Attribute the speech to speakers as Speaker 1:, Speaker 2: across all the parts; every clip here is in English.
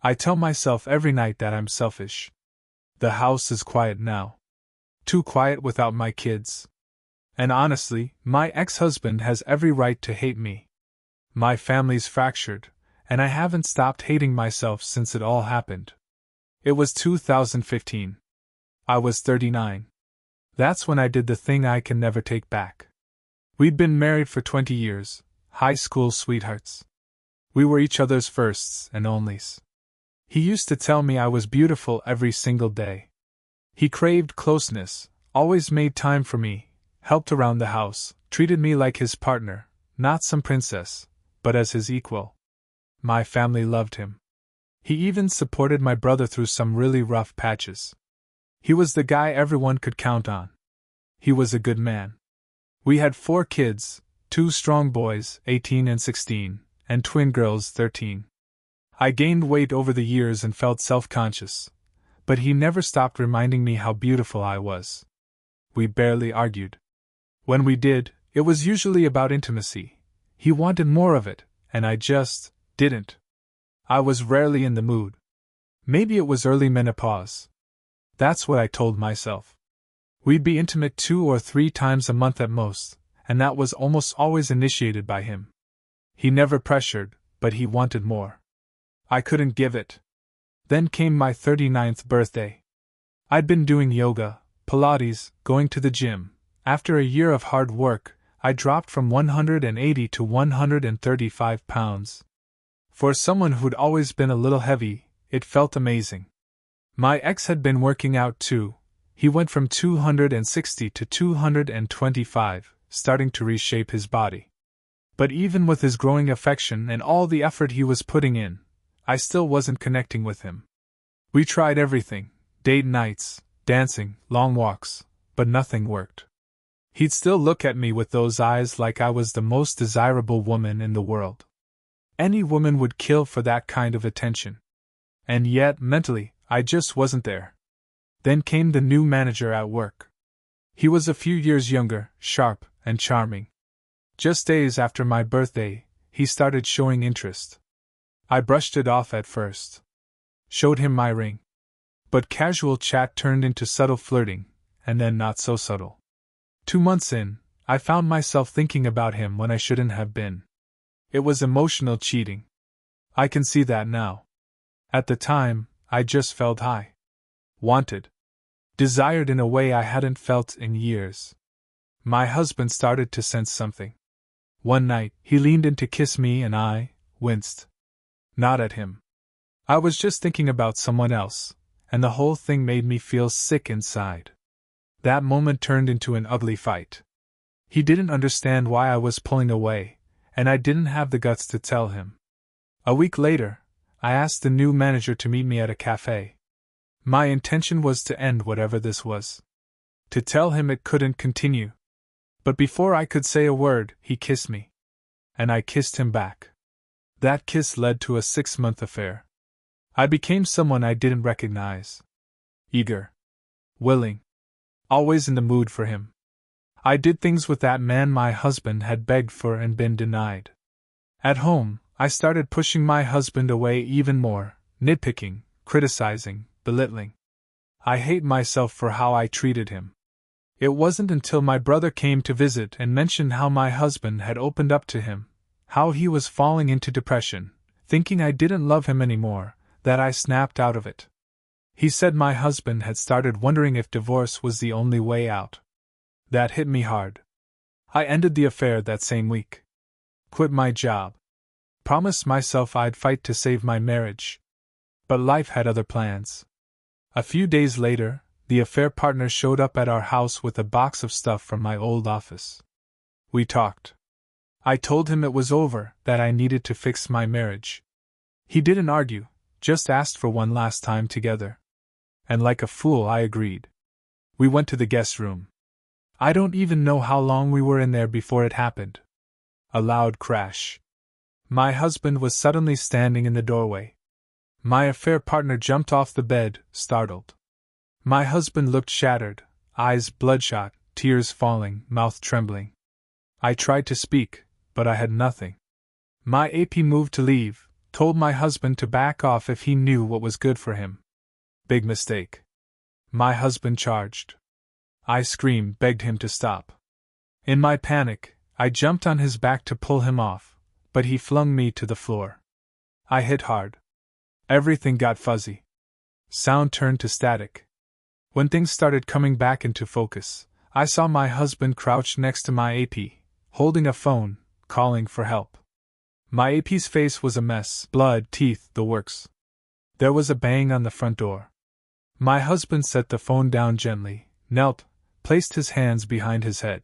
Speaker 1: I tell myself every night that I'm selfish. The house is quiet now. Too quiet without my kids. And honestly, my ex-husband has every right to hate me. My family's fractured, and I haven't stopped hating myself since it all happened. It was 2015. I was 39. That's when I did the thing I can never take back. We'd been married for 20 years, high school sweethearts. We were each other's firsts and onlys. He used to tell me I was beautiful every single day. He craved closeness, always made time for me, helped around the house, treated me like his partner, not some princess, but as his equal. My family loved him. He even supported my brother through some really rough patches. He was the guy everyone could count on. He was a good man. We had 4 kids, 2 strong boys, 18 and 16, and twin girls, 13. I gained weight over the years and felt self-conscious, but he never stopped reminding me how beautiful I was. We barely argued. When we did, it was usually about intimacy. He wanted more of it, and I just didn't. I was rarely in the mood. Maybe it was early menopause. That's what I told myself. We'd be intimate 2 or 3 times a month at most, and that was almost always initiated by him. He never pressured, but he wanted more. I couldn't give it. Then came my 39th birthday. I'd been doing yoga, Pilates, going to the gym. After a year of hard work, I dropped from 180 to 135 pounds. For someone who'd always been a little heavy, it felt amazing. My ex had been working out too. He went from 260 to 225, starting to reshape his body. But even with his growing affection and all the effort he was putting in, I still wasn't connecting with him. We tried everything, date nights, dancing, long walks, but nothing worked. He'd still look at me with those eyes like I was the most desirable woman in the world. Any woman would kill for that kind of attention. And yet, mentally, I just wasn't there. Then came the new manager at work. He was a few years younger, sharp, and charming. Just days after my birthday, he started showing interest. I brushed it off at first. Showed him my ring. But casual chat turned into subtle flirting, and then not so subtle. 2 months in, I found myself thinking about him when I shouldn't have been. It was emotional cheating. I can see that now. At the time, I just felt high. Wanted. Desired in a way I hadn't felt in years. My husband started to sense something. One night, he leaned in to kiss me and I winced. Not at him. I was just thinking about someone else, and the whole thing made me feel sick inside. That moment turned into an ugly fight. He didn't understand why I was pulling away, and I didn't have the guts to tell him. A week later, I asked the new manager to meet me at a cafe. My intention was to end whatever this was. To tell him it couldn't continue. But before I could say a word, he kissed me. And I kissed him back. That kiss led to a 6-month affair. I became someone I didn't recognize. Eager. Willing. Always in the mood for him. I did things with that man my husband had begged for and been denied. At home, I started pushing my husband away even more, nitpicking, criticizing, belittling. I hate myself for how I treated him. It wasn't until my brother came to visit and mentioned how my husband had opened up to him, how he was falling into depression, thinking I didn't love him anymore, that I snapped out of it. He said my husband had started wondering if divorce was the only way out. That hit me hard. I ended the affair that same week. Quit my job. Promised myself I'd fight to save my marriage. But life had other plans. A few days later, the affair partner showed up at our house with a box of stuff from my old office. We talked. I told him it was over, that I needed to fix my marriage. He didn't argue, just asked for one last time together. And like a fool, I agreed. We went to the guest room. I don't even know how long we were in there before it happened. A loud crash. My husband was suddenly standing in the doorway. My affair partner jumped off the bed, startled. My husband looked shattered, eyes bloodshot, tears falling, mouth trembling. I tried to speak, but I had nothing. My AP moved to leave, Told my husband to back off if he knew what was good for him. Big mistake. My husband charged. I screamed, begged him to stop. In my panic, I jumped on his back to pull him off, but he flung me to the floor. I hit hard. Everything got fuzzy. Sound turned to static. When things started coming back into focus, I saw my husband crouched next to my AP, holding a phone, calling for help. My AP's face was a mess, blood, teeth, the works. There was a bang on the front door. My husband set the phone down gently, knelt, placed his hands behind his head.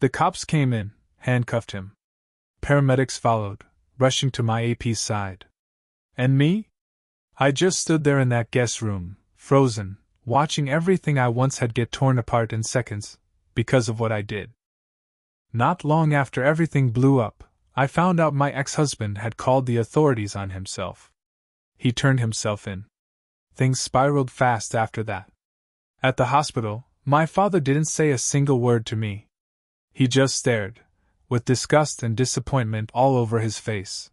Speaker 1: The cops came in, handcuffed him. Paramedics followed, rushing to my AP's side. And me? I just stood there in that guest room, frozen, watching everything I once had get torn apart in seconds, because of what I did. Not long after everything blew up, I found out my ex-husband had called the authorities on himself. He turned himself in. Things spiraled fast after that. At the hospital, my father didn't say a single word to me. He just stared, with disgust and disappointment all over his face.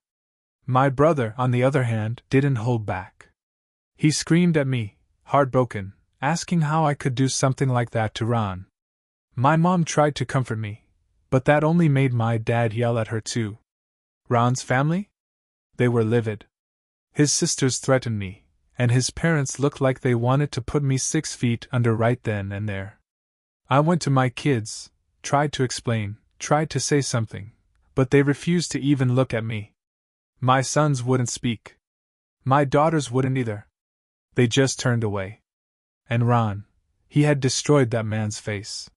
Speaker 1: My brother, on the other hand, didn't hold back. He screamed at me, heartbroken, asking how I could do something like that to Ron. My mom tried to comfort me, but that only made my dad yell at her too. Ron's family? They were livid. His sisters threatened me, and his parents looked like they wanted to put me 6 feet under right then and there. I went to my kids, tried to explain, tried to say something, but they refused to even look at me. My sons wouldn't speak. My daughters wouldn't either. They just turned away. And Ron, he had destroyed that man's face.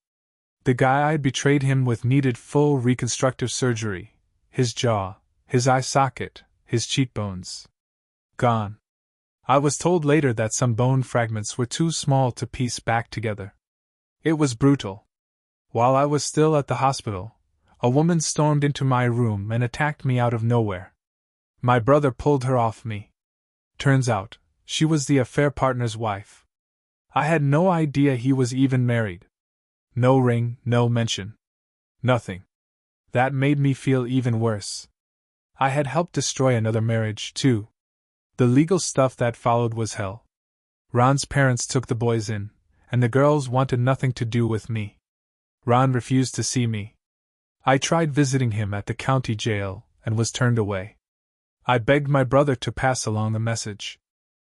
Speaker 1: The guy I'd betrayed him with needed full reconstructive surgery. His jaw, his eye socket, his cheekbones. Gone. I was told later that some bone fragments were too small to piece back together. It was brutal. While I was still at the hospital, a woman stormed into my room and attacked me out of nowhere. My brother pulled her off me. Turns out, she was the affair partner's wife. I had no idea he was even married. No ring, no mention. Nothing. That made me feel even worse. I had helped destroy another marriage, too. The legal stuff that followed was hell. Ron's parents took the boys in, and the girls wanted nothing to do with me. Ron refused to see me. I tried visiting him at the county jail and was turned away. I begged my brother to pass along the message.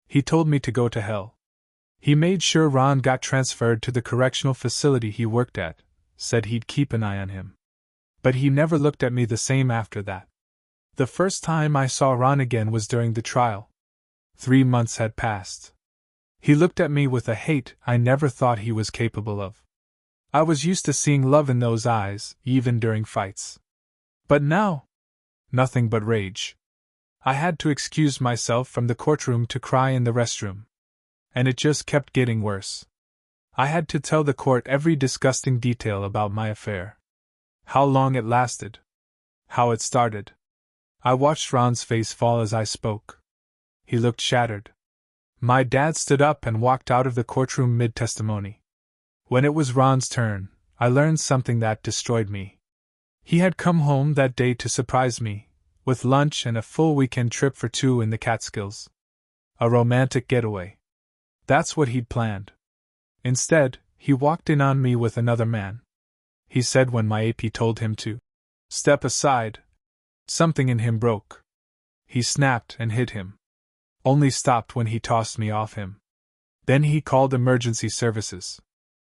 Speaker 1: He told me to go to hell. He made sure Ron got transferred to the correctional facility he worked at, said he'd keep an eye on him. But he never looked at me the same after that. The first time I saw Ron again was during the trial. 3 months had passed. He looked at me with a hate I never thought he was capable of. I was used to seeing love in those eyes, even during fights. But now, nothing but rage. I had to excuse myself from the courtroom to cry in the restroom. And it just kept getting worse. I had to tell the court every disgusting detail about my affair. How long it lasted. How it started. I watched Ron's face fall as I spoke. He looked shattered. My dad stood up and walked out of the courtroom mid-testimony. When it was Ron's turn, I learned something that destroyed me. He had come home that day to surprise me, with lunch and a full weekend trip for 2 in the Catskills. A romantic getaway. That's what he'd planned. Instead, he walked in on me with another man. He said when my AP told him to step aside, something in him broke. He snapped and hit him. Only stopped when he tossed me off him. Then he called emergency services.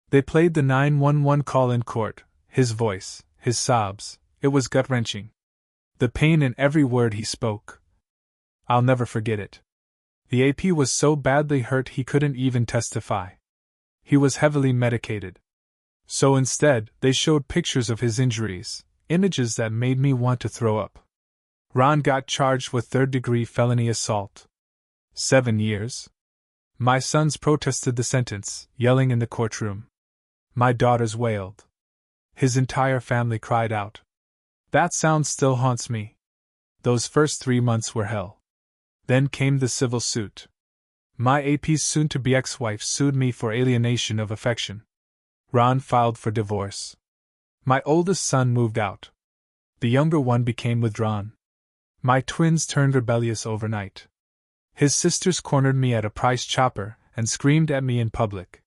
Speaker 1: They played the 911 call in court, his voice, his sobs, it was gut-wrenching. The pain in every word he spoke. I'll never forget it. The AP was so badly hurt he couldn't even testify. He was heavily medicated. So instead, they showed pictures of his injuries, images that made me want to throw up. Ron got charged with 3rd-degree felony assault. 7 years. My sons protested the sentence, yelling in the courtroom. My daughters wailed. His entire family cried out. That sound still haunts me. Those first 3 months were hell. Then came the civil suit. My AP's soon-to-be ex-wife sued me for alienation of affection. Ron filed for divorce. My oldest son moved out. The younger one became withdrawn. My twins turned rebellious overnight. His sisters cornered me at a price chopper and screamed at me in public.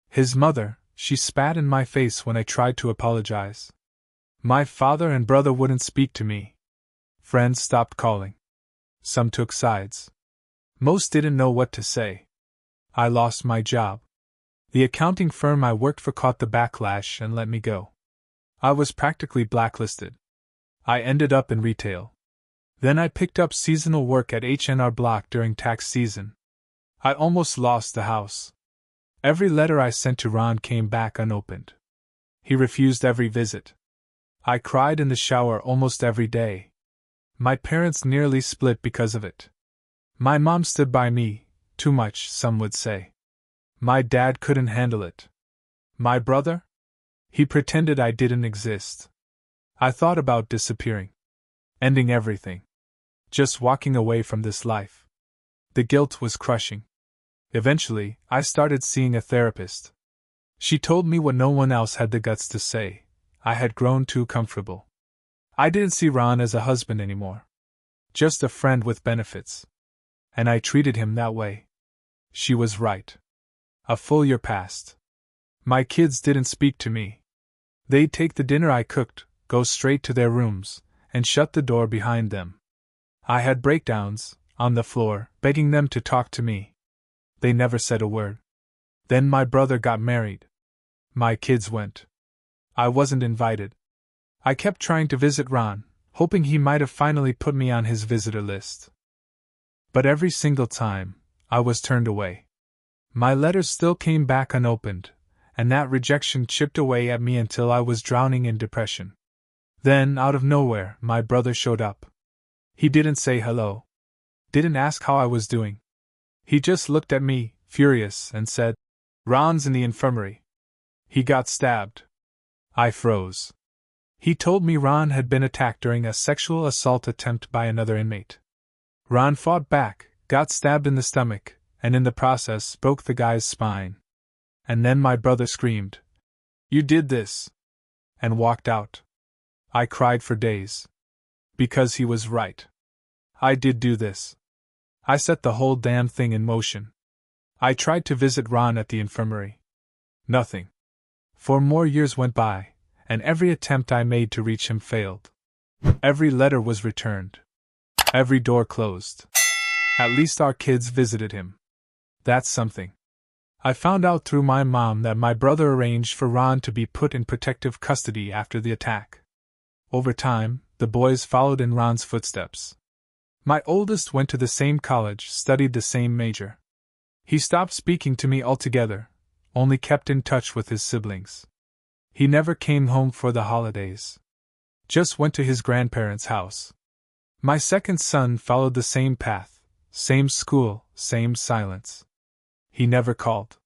Speaker 1: His mother, she spat in my face when I tried to apologize. My father and brother wouldn't speak to me. Friends stopped calling. Some took sides. Most didn't know what to say. I lost my job. The accounting firm I worked for caught the backlash and let me go. I was practically blacklisted. I ended up in retail. Then I picked up seasonal work at H&R Block during tax season. I almost lost the house. Every letter I sent to Ron came back unopened. He refused every visit. I cried in the shower almost every day. My parents nearly split because of it. My mom stood by me, too much, some would say. My dad couldn't handle it. My brother? He pretended I didn't exist. I thought about disappearing. Ending everything. Just walking away from this life. The guilt was crushing. Eventually, I started seeing a therapist. She told me what no one else had the guts to say. I had grown too comfortable. I didn't see Ron as a husband anymore. Just a friend with benefits. And I treated him that way. She was right. A full year passed. My kids didn't speak to me. They'd take the dinner I cooked, go straight to their rooms, and shut the door behind them. I had breakdowns, on the floor, begging them to talk to me. They never said a word. Then my brother got married. My kids went. I wasn't invited. I kept trying to visit Ron, hoping he might have finally put me on his visitor list. But every single time, I was turned away. My letters still came back unopened, and that rejection chipped away at me until I was drowning in depression. Then, out of nowhere, my brother showed up. He didn't say hello. Didn't ask how I was doing. He just looked at me, furious, and said, "Ron's in the infirmary. He got stabbed." I froze. He told me Ron had been attacked during a sexual assault attempt by another inmate. Ron fought back, got stabbed in the stomach, and in the process broke the guy's spine. And then my brother screamed, "You did this!" and walked out. I cried for days. Because he was right. I did do this. I set the whole damn thing in motion. I tried to visit Ron at the infirmary. Nothing. 4 more years went by, and every attempt I made to reach him failed. Every letter was returned. Every door closed. At least our kids visited him. That's something. I found out through my mom that my brother arranged for Ron to be put in protective custody after the attack. Over time, the boys followed in Ron's footsteps. My oldest went to the same college, studied the same major. He stopped speaking to me altogether, only kept in touch with his siblings. He never came home for the holidays. Just went to his grandparents' house. My second son followed the same path, same school, same silence. He never called.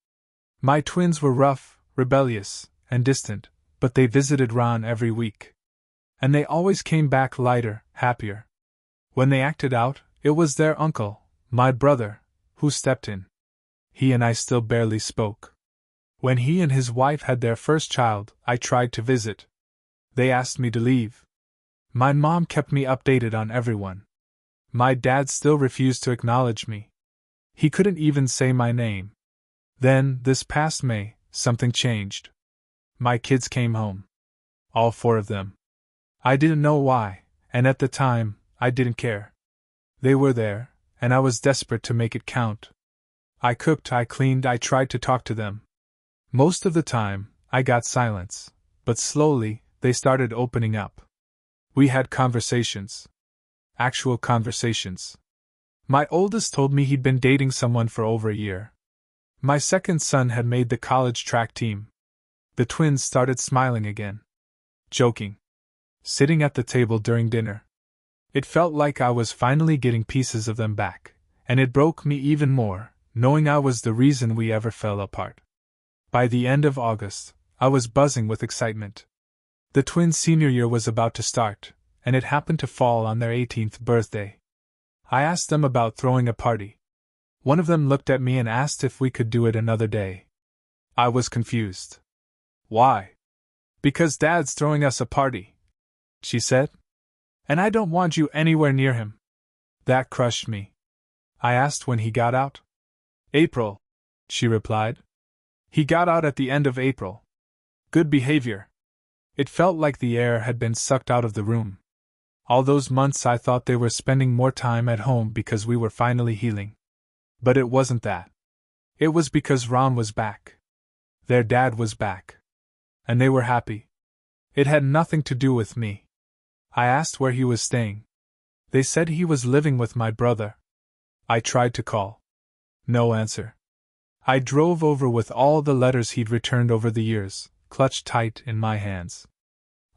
Speaker 1: My twins were rough, rebellious, and distant, but they visited Ron every week. And they always came back lighter, happier. When they acted out, it was their uncle, my brother, who stepped in. He and I still barely spoke. When he and his wife had their first child, I tried to visit. They asked me to leave. My mom kept me updated on everyone. My dad still refused to acknowledge me. He couldn't even say my name. Then, this past May, something changed. My kids came home. All 4 of them. I didn't know why, and at the time, I didn't care. They were there, and I was desperate to make it count. I cooked, I cleaned, I tried to talk to them. Most of the time, I got silence, but slowly, they started opening up. We had conversations. Actual conversations. My oldest told me he'd been dating someone for over a year. My second son had made the college track team. The twins started smiling again. Joking. Sitting at the table during dinner. It felt like I was finally getting pieces of them back, and it broke me even more, knowing I was the reason we ever fell apart. By the end of August, I was buzzing with excitement. The twins' senior year was about to start, and it happened to fall on their 18th birthday. I asked them about throwing a party. One of them looked at me and asked if we could do it another day. I was confused. "Why?" "Because Dad's throwing us a party," she said. And I don't want you anywhere near him. That crushed me. I asked when he got out. April, she replied. He got out at the end of April. Good behavior. It felt like the air had been sucked out of the room. All those months I thought they were spending more time at home because we were finally healing. But it wasn't that. It was because Ron was back. Their dad was back. And they were happy. It had nothing to do with me. I asked where he was staying. They said he was living with my brother. I tried to call. No answer. I drove over with all the letters he'd returned over the years, clutched tight in my hands.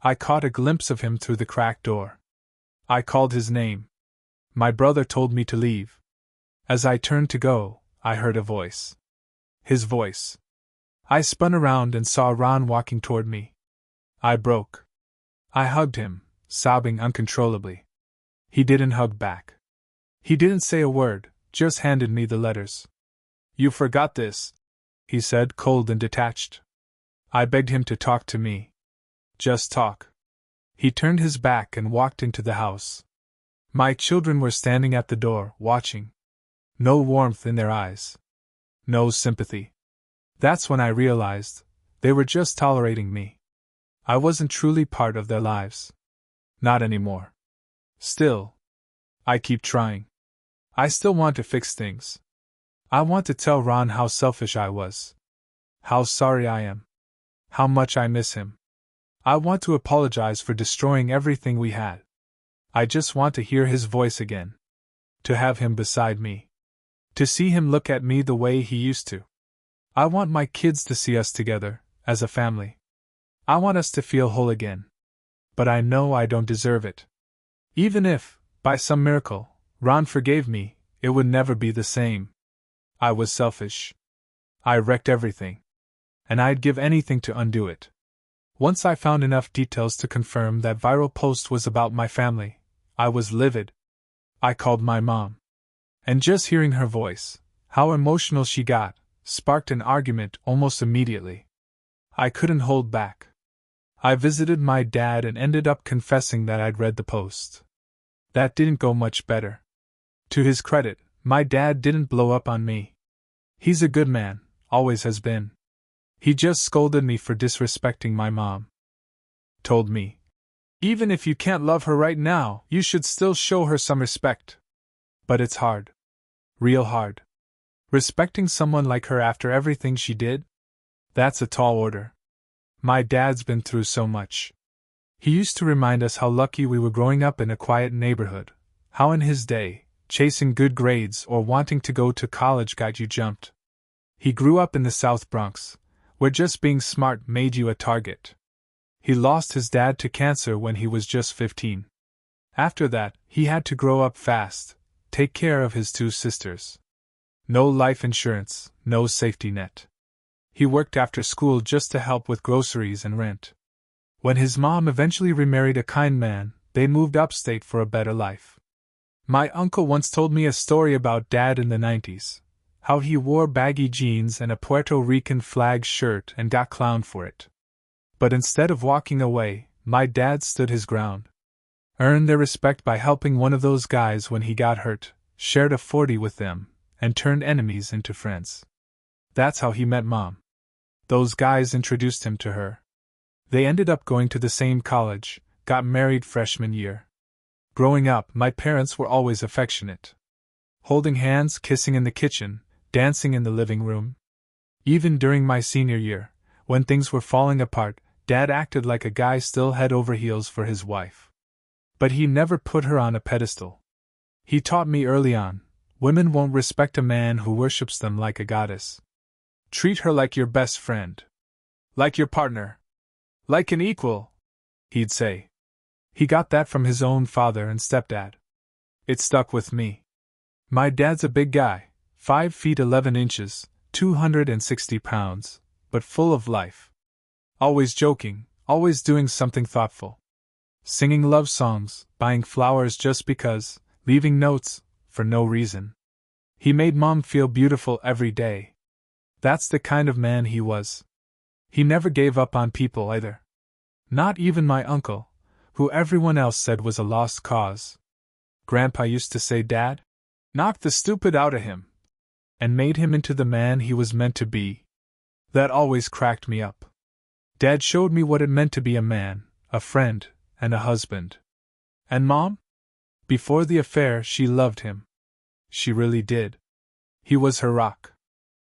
Speaker 1: I caught a glimpse of him through the cracked door. I called his name. My brother told me to leave. As I turned to go, I heard a voice. His voice. I spun around and saw Ron walking toward me. I broke. I hugged him, sobbing uncontrollably. He didn't hug back. He didn't say a word, just handed me the letters. You forgot this, he said, cold and detached. I begged him to talk to me. Just talk. He turned his back and walked into the house. My children were standing at the door, watching. No warmth in their eyes. No sympathy. That's when I realized they were just tolerating me. I wasn't truly part of their lives. Not anymore. Still, I keep trying. I still want to fix things. I want to tell Ron how selfish I was. How sorry I am. How much I miss him. I want to apologize for destroying everything we had. I just want to hear his voice again. To have him beside me. To see him look at me the way he used to. I want my kids to see us together, as a family. I want us to feel whole again. But I know I don't deserve it. Even if, by some miracle, Ron forgave me, it would never be the same. I was selfish. I wrecked everything. And I'd give anything to undo it. Once I found enough details to confirm that viral post was about my family, I was livid. I called my mom. And just hearing her voice, how emotional she got, sparked an argument almost immediately. I couldn't hold back. I visited my dad and ended up confessing that I'd read the post. That didn't go much better. To his credit, my dad didn't blow up on me. He's a good man, always has been. He just scolded me for disrespecting my mom. Told me, even if you can't love her right now, you should still show her some respect. But it's hard. Real hard. Respecting someone like her after everything she did? That's a tall order. My dad's been through so much. He used to remind us how lucky we were growing up in a quiet neighborhood, how in his day, chasing good grades or wanting to go to college got you jumped. He grew up in the South Bronx, where just being smart made you a target. He lost his dad to cancer when he was just 15. After that, he had to grow up fast, take care of his 2 sisters. No life insurance, no safety net. He worked after school just to help with groceries and rent. When his mom eventually remarried a kind man, they moved upstate for a better life. My uncle once told me a story about Dad in the 90s, how he wore baggy jeans and a Puerto Rican flag shirt and got clowned for it. But instead of walking away, my dad stood his ground. Earned their respect by helping one of those guys when he got hurt, shared a 40 with them, and turned enemies into friends. That's how he met Mom. Those guys introduced him to her. They ended up going to the same college, got married freshman year. Growing up, my parents were always affectionate. Holding hands, kissing in the kitchen, dancing in the living room. Even during my senior year, when things were falling apart, Dad acted like a guy still head over heels for his wife. But he never put her on a pedestal. He taught me early on, women won't respect a man who worships them like a goddess. Treat her like your best friend. Like your partner. Like an equal, he'd say. He got that from his own father and stepdad. It stuck with me. My dad's a big guy, 5 feet 11 inches, 260 pounds, but full of life. Always joking, always doing something thoughtful. Singing love songs, buying flowers just because, leaving notes, for no reason. He made Mom feel beautiful every day. That's the kind of man he was. He never gave up on people either. Not even my uncle, who everyone else said was a lost cause. Grandpa used to say Dad knocked the stupid out of him and made him into the man he was meant to be. That always cracked me up. Dad showed me what it meant to be a man, a friend, and a husband. And Mom? Before the affair, she loved him. She really did. He was her rock.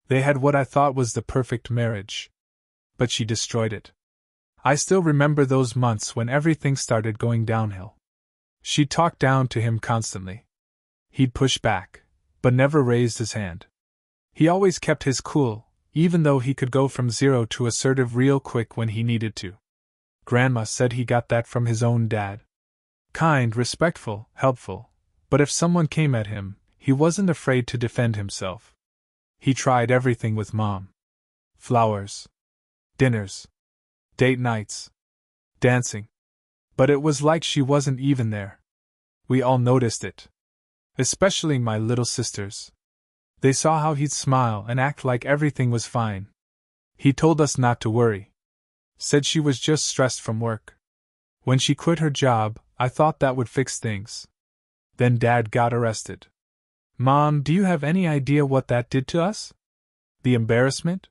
Speaker 1: They had what I thought was the perfect marriage. But she destroyed it. I still remember those months when everything started going downhill. She talked down to him constantly. He'd push back, but never raised his hand. He always kept his cool, even though he could go from zero to assertive real quick when he needed to. Grandma said he got that from his own dad. Kind, respectful, helpful, but if someone came at him, he wasn't afraid to defend himself. He tried everything with Mom. Flowers, dinners, date nights, dancing. But it was like she wasn't even there. We all noticed it. Especially my little sisters. They saw how he'd smile and act like everything was fine. He told us not to worry. Said she was just stressed from work. When she quit her job, I thought that would fix things. Then Dad got arrested. Mom, do you have any idea what that did to us? The embarrassment?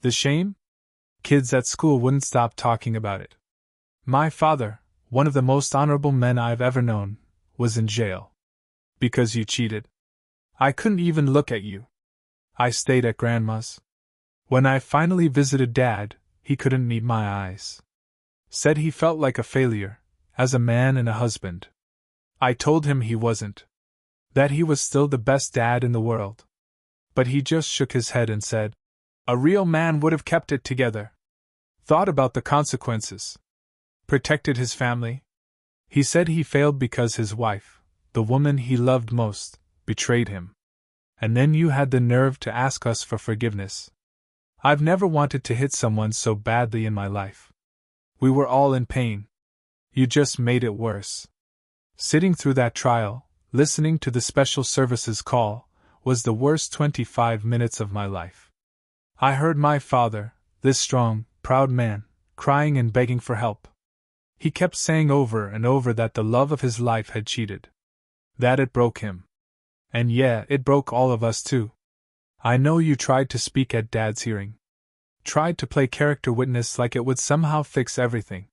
Speaker 1: The shame? Kids at school wouldn't stop talking about it. My father, one of the most honorable men I've ever known, was in jail. Because you cheated. I couldn't even look at you. I stayed at Grandma's. When I finally visited Dad, he couldn't meet my eyes. Said he felt like a failure, as a man and a husband. I told him he wasn't. That he was still the best dad in the world. But he just shook his head and said, "A real man would have kept it together. Thought about the consequences. Protected his family." He said he failed because his wife, the woman he loved most, betrayed him. And then you had the nerve to ask us for forgiveness. I've never wanted to hit someone so badly in my life. We were all in pain. You just made it worse. Sitting through that trial, listening to the special services call, was the worst 25 minutes of my life. I heard my father, this strong, proud man, crying and begging for help. He kept saying over and over that the love of his life had cheated. That it broke him. And yeah, it broke all of us too. I know you tried to speak at Dad's hearing. Tried to play character witness like it would somehow fix everything.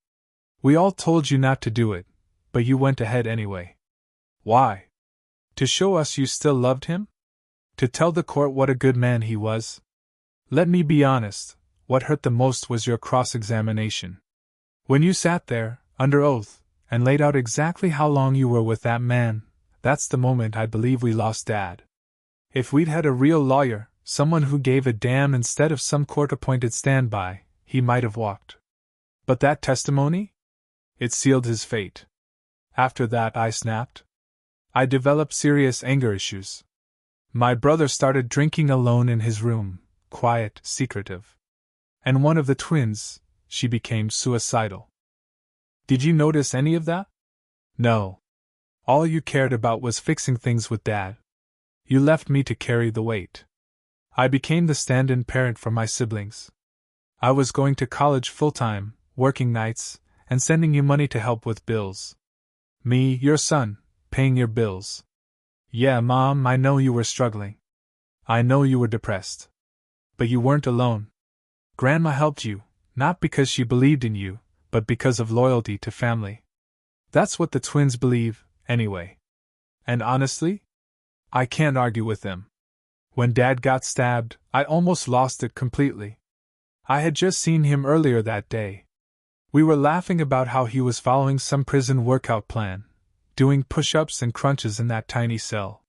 Speaker 1: We all told you not to do it, but you went ahead anyway. Why? To show us you still loved him? To tell the court what a good man he was? Let me be honest, what hurt the most was your cross-examination. When you sat there, under oath, and laid out exactly how long you were with that man, that's the moment I believe we lost Dad. If we'd had a real lawyer, someone who gave a damn instead of some court-appointed standby, he might have walked. But that testimony? It sealed his fate. After that I snapped. I developed serious anger issues. My brother started drinking alone in his room, quiet, secretive. And one of the twins, she became suicidal. Did you notice any of that? No. All you cared about was fixing things with Dad. You left me to carry the weight. I became the stand-in parent for my siblings. I was going to college full-time, working nights, and sending you money to help with bills. Me, your son, paying your bills. Yeah, Mom, I know you were struggling. I know you were depressed. But you weren't alone. Grandma helped you, not because she believed in you, but because of loyalty to family. That's what the twins believe, anyway. And honestly, I can't argue with them. When Dad got stabbed, I almost lost it completely. I had just seen him earlier that day. We were laughing about how he was following some prison workout plan, doing push-ups and crunches in that tiny cell.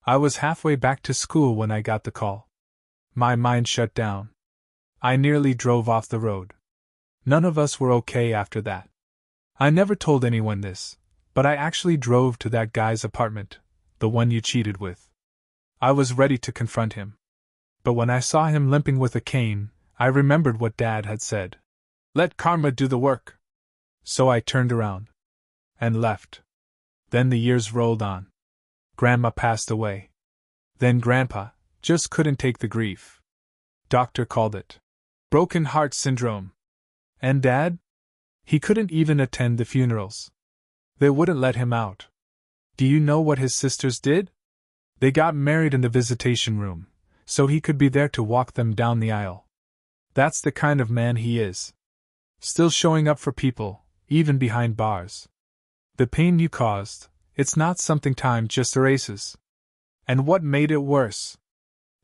Speaker 1: I was halfway back to school when I got the call. My mind shut down. I nearly drove off the road. None of us were okay after that. I never told anyone this, but I actually drove to that guy's apartment, the one you cheated with. I was ready to confront him. But when I saw him limping with a cane, I remembered what Dad had said. Let karma do the work. So I turned around. And left. Then the years rolled on. Grandma passed away. Then Grandpa just couldn't take the grief. Doctor called it broken heart syndrome. And Dad? He couldn't even attend the funerals. They wouldn't let him out. Do you know what his sisters did? They got married in the visitation room, so he could be there to walk them down the aisle. That's the kind of man he is. Still showing up for people, even behind bars. The pain you caused, it's not something time just erases. And what made it worse?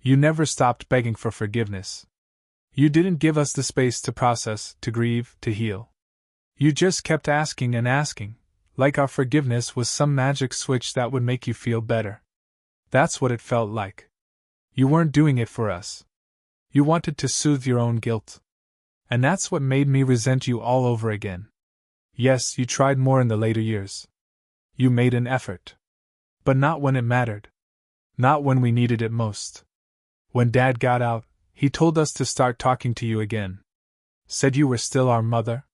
Speaker 1: You never stopped begging for forgiveness. You didn't give us the space to process, to grieve, to heal. You just kept asking and asking, like our forgiveness was some magic switch that would make you feel better. That's what it felt like. You weren't doing it for us. You wanted to soothe your own guilt. And that's what made me resent you all over again. Yes, you tried more in the later years. You made an effort. But not when it mattered. Not when we needed it most. When Dad got out, he told us to start talking to you again. Said you were still our mother.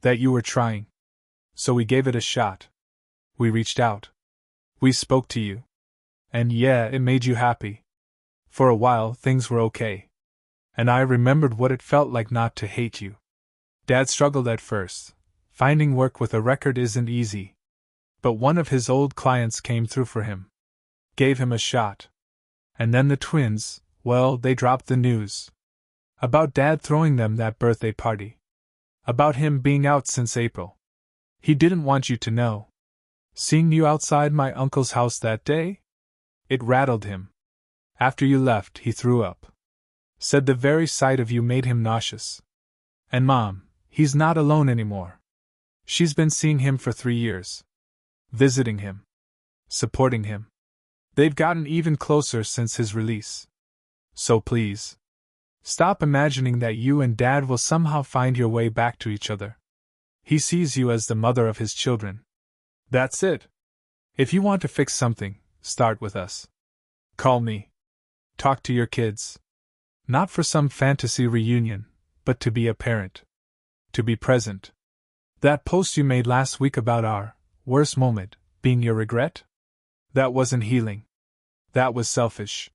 Speaker 1: That you were trying. So we gave it a shot. We reached out. We spoke to you. And yeah, it made you happy. For a while, things were okay. And I remembered what it felt like not to hate you. Dad struggled at first. Finding work with a record isn't easy. But one of his old clients came through for him. Gave him a shot. And then the twins, well, they dropped the news. About Dad throwing them that birthday party. About him being out since April. He didn't want you to know. Seeing you outside my uncle's house that day? It rattled him. After you left, he threw up. Said the very sight of you made him nauseous. And Mom, he's not alone anymore. She's been seeing him for 3 years. Visiting him. Supporting him. They've gotten even closer since his release. So please, stop imagining that you and Dad will somehow find your way back to each other. He sees you as the mother of his children. That's it. If you want to fix something, start with us. Call me. Talk to your kids. Not for some fantasy reunion, but to be a parent. To be present. That post you made last week about our worst moment being your regret? That wasn't healing. That was selfish.